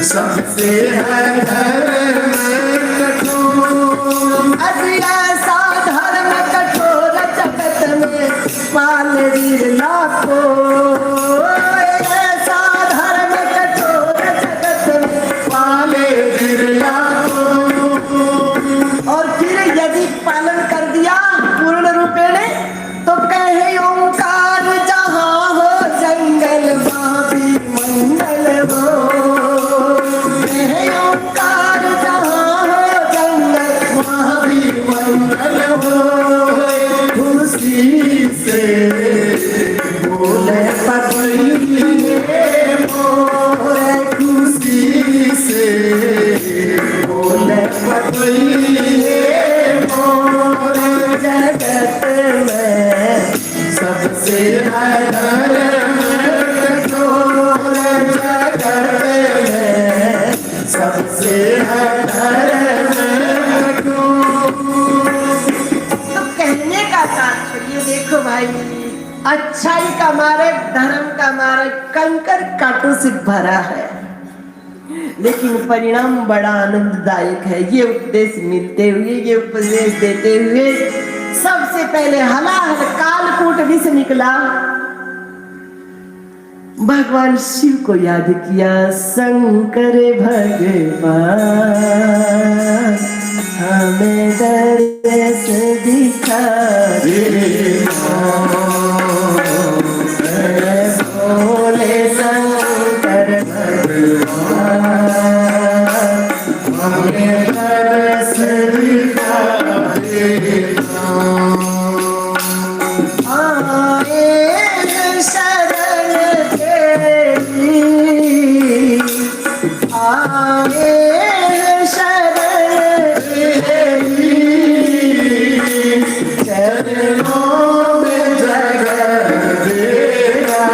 सबसे है धर्म कठोर। अति ऐसा धर्म कठोर जगत में पाल वीर लाखों। ऐसा धर्म कठोर जगत में पाल वीर लाखों। और फिर यदि पालन कर दिया पूर्ण रूपेण तो कहे ओंकार जहाँ हो जंगल वहाँ भी मंगल हो। कहे ओंकार जहाँ हो जंगल वहाँ भी मंगल हो। खुशी से बोले पतिये मोरे, खुशी से बोले पतिये मोरे। जगत में सबसे है धर्म कठोर। जगत में सबसे है धर्म कठोर। तो कहने का तात्पर्य देखो भाई, अच्छाई का मार्ग, धर्म का मार्ग कंकर कांटों से भरा है, लेकिन परिणाम बड़ा आनंददायक है। ये उपदेश मिलते हुए, ये उपदेश देते हुए सबसे पहले हलाहल कालकूट विष निकला। भगवान शिव को याद किया, शंकर भगवान हमें दर्श दिखा दे। बोले शंकर भगवान हमें दर्श दिखा दे। आए शरण तेरी, आए शरण तेरी, चरणों में जगह देना।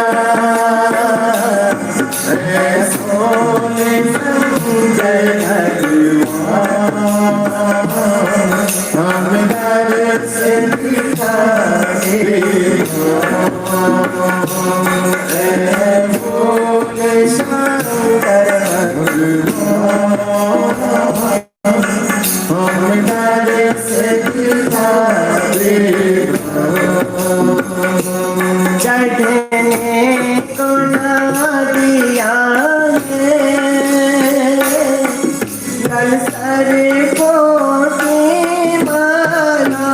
सोने संजय भगवान हम दर्श दिखा दे। बोले शंकर भगवान हम दर्श दिखा दे। चढ़ने को ना दिया गल सर को माना।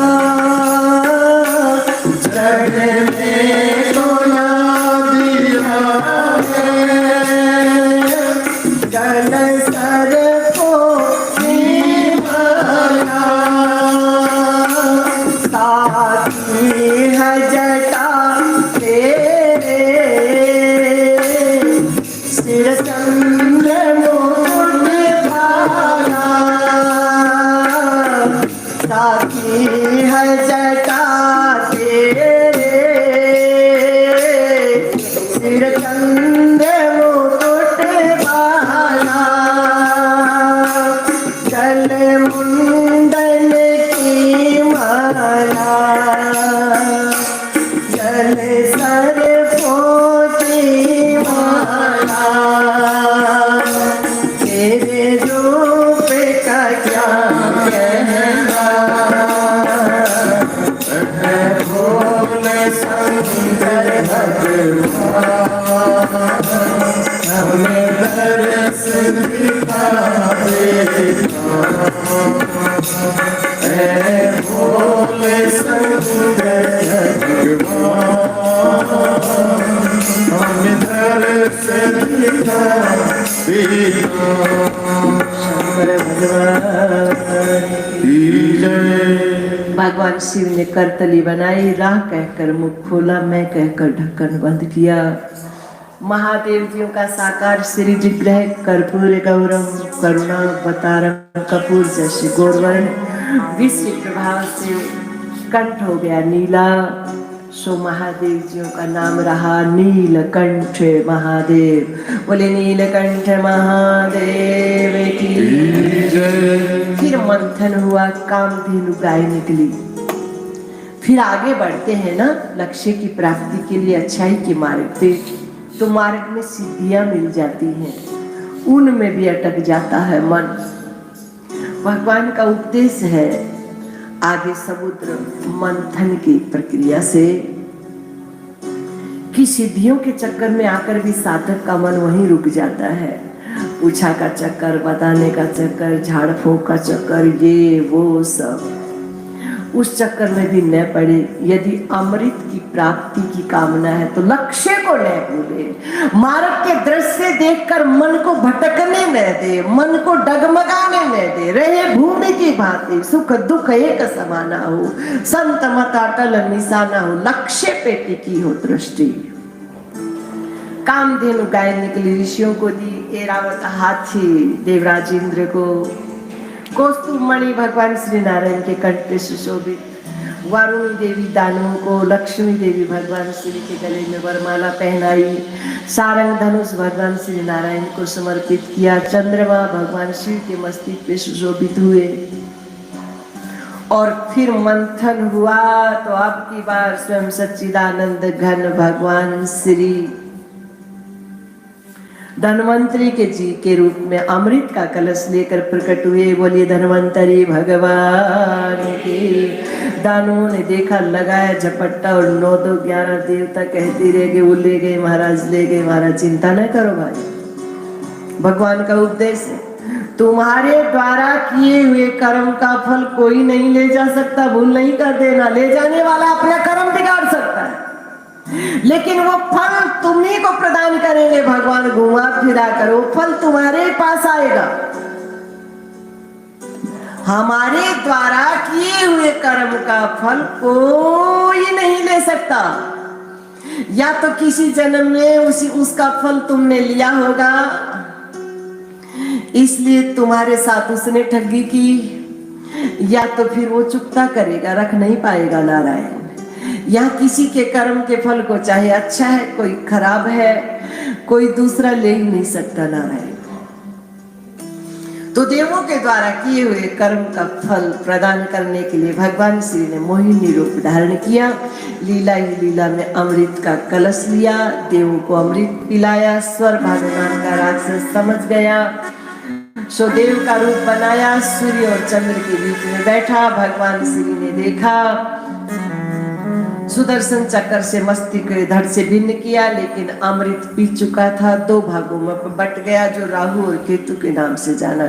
चढ़ने को ना दिया गल सर को माना। साथी है जटा तेरे, सिर चंद्र मुकुट भाला। साथी है जटा तेरे, सिर चंद्र मुकुट भाला। गले मुंडन की माला, गले सर पोती माला। तेरे रूप का क्या कहना, भोले शंकर भगवान हमें दर्श दिखा दे। भोले शंकर भगवान हमें दर्श दिखा दे। शंकर भगवान की जय। भगवान शिव ने करतली बनाई, राह कहकर मुख खोला, मैं कहकर ढक्कन बंद किया। महादेव जियों का साकार श्री विग्रह कर्पूर गौरम करुणावतारम कपूर जैसे गौरवर्ण विश्व प्रभाव से कंठ हो गया नीला। सो महादेव जियों का नाम रहा नीलकंठ महादेव। बोले नीलकंठ महादेव की जय। फिर मंथन हुआ, कामधेनु गाय निकली। फिर आगे बढ़ते हैं ना लक्ष्य की प्राप्ति के लिए अच्छाई के मार्ग पे, तो मार्ग में सिद्धियां मिल जाती हैं। उनमें भी अटक जाता है मन। भगवान का उपदेश है आगे समुद्र मंथन की प्रक्रिया से कि सिद्धियों के चक्कर में आकर भी साधक का मन वहीं रुक जाता है। पूछा का चक्कर, बताने का चक्कर, झाड़ फूंक का चक्कर, ये वो सब, उस चक्कर में भी न पड़े। यदि अमृत की प्राप्ति की कामना है तो लक्ष्य को न भूले। मार्ग के दृश्य देखकर मन को भटकने न दे, मन को डगमगाने न दे। रहे भूमि की भांति, सुख दुख एक समाना हो, संत मत अटल निशाना हो, लक्ष्य पे टिकी हो दृष्टि। कामधेनु गाय निकली ऋषियों को दी, ऐरावत हाथी देवराज इंद्र को, कौस्तुभ मणि भगवान श्री नारायण के कंठ पे सुशोभित, वारुणी देवी दानवों को, लक्ष्मी देवी भगवान श्री के गले में वरमाला पहनाई, सारंग धनुष भगवान श्री नारायण को समर्पित किया, चंद्रमा भगवान शिव के मस्तक पे सुशोभित हुए। और फिर मंथन हुआ तो अब की बार स्वयं सच्चिदानंद घन भगवान श्री धन्वंतरी के जी के रूप में अमृत का कलश लेकर प्रकट हुए। बोलिए धन्वंतरी भगवान की। दानवों ने देखा, लगाया झपट्टा और 9 2 11 देवता कहते रह गए, वो ले गए महाराज, ले गए महाराज। चिंता न करो भाई, भगवान का उपदेश है, तुम्हारे द्वारा किए हुए कर्म का फल कोई नहीं ले जा सकता। भूल नहीं कर देना, ले जाने वाला अपना कर्म बिगाड़ सकता है, लेकिन वो फल तुम्ही को प्रदान करेंगे भगवान। घुमा फिरा कर वो फल तुम्हारे पास आएगा। हमारे द्वारा किए हुए कर्म का फल कोई नहीं ले सकता। या तो किसी जन्म में उसका फल तुमने लिया होगा, इसलिए तुम्हारे साथ उसने ठगी की, या तो फिर वो चुकता करेगा, रख नहीं पाएगा नारायण। यहाँ किसी के कर्म के फल को, चाहे अच्छा है कोई खराब है, कोई दूसरा ले ही नहीं सकता नारायण। तो देवों के द्वारा किए हुए कर्म का फल प्रदान करने के लिए भगवान श्री ने मोहिनी रूप धारण किया। लीला ही लीला में अमृत का कलश लिया, देवों को अमृत पिलाया। स्वर भगवान का राक्षस समझ गया, सो देव का रूप बनाया, सूर्य और चंद्र के बीच में बैठा। भगवान श्री ने देखा, सुदर्शन चक्र से मस्तिष्क धड़ से भिन्न किया, लेकिन अमृत पी चुका था, 2 भागों में बट गया, जो राहु और केतु के नाम से जाना